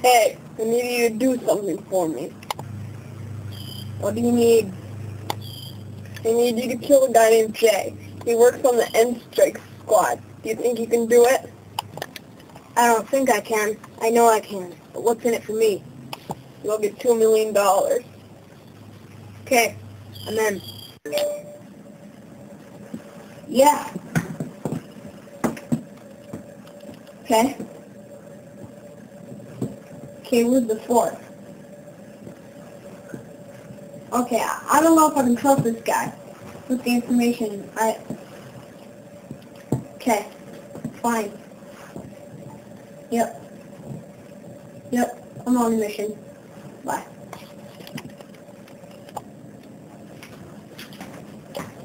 Hey, I need you to do something for me. What do you need? I need you to kill a guy named Jay. He works on the End Strike squad. Do you think you can do it? I don't think I can. I know I can. But what's in it for me? You'll get $2 million. Okay, I'm in. Yeah. Okay. Okay, where's the fourth? Okay, I don't know if I can trust this guy with the information. Okay, fine. Yep, I'm on a mission. Bye.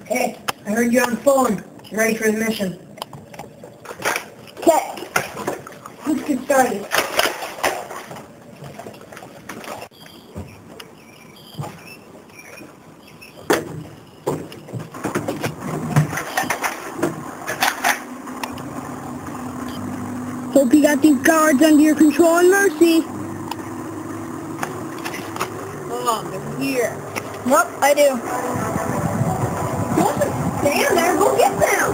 Hey, I heard you on the phone. You ready for the mission? Okay, let's get started. Hope you got these guards under your control and mercy. Oh, they're here. Yep, I do. Don't just stand there, go get them!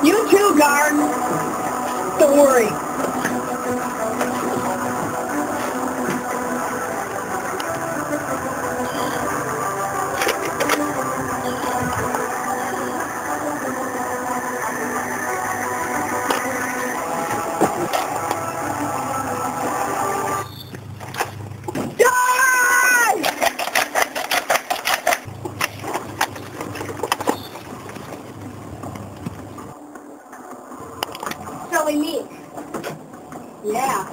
You too, guard. Don't worry. Telling me. Yeah.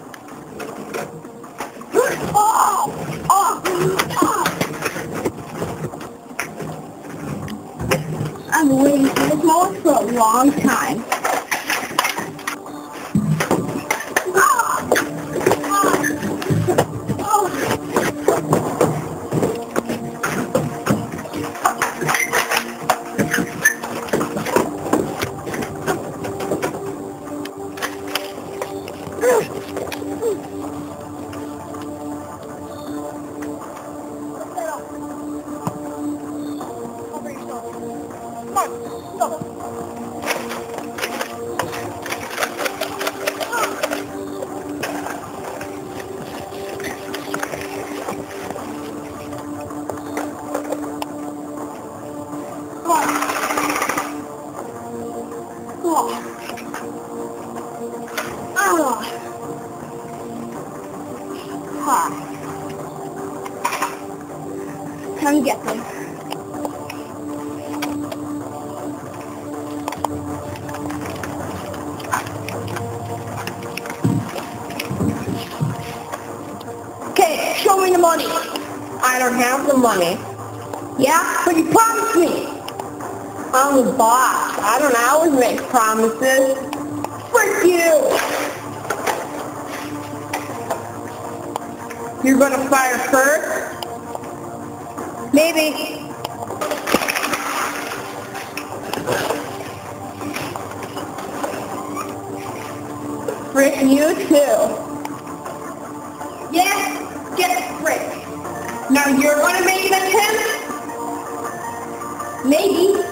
Oh! Oh! Oh! I've been waiting for this moment for a long time. Oh! Oh! Oh! Come get them. Okay, show me the money. I don't have the money. Yeah, but you promised me. I'm the boss. I don't always make promises. Frick you! You're gonna fire first? Maybe. Frick you too. Yeah, get frick. Now you're gonna make an attempt? Maybe.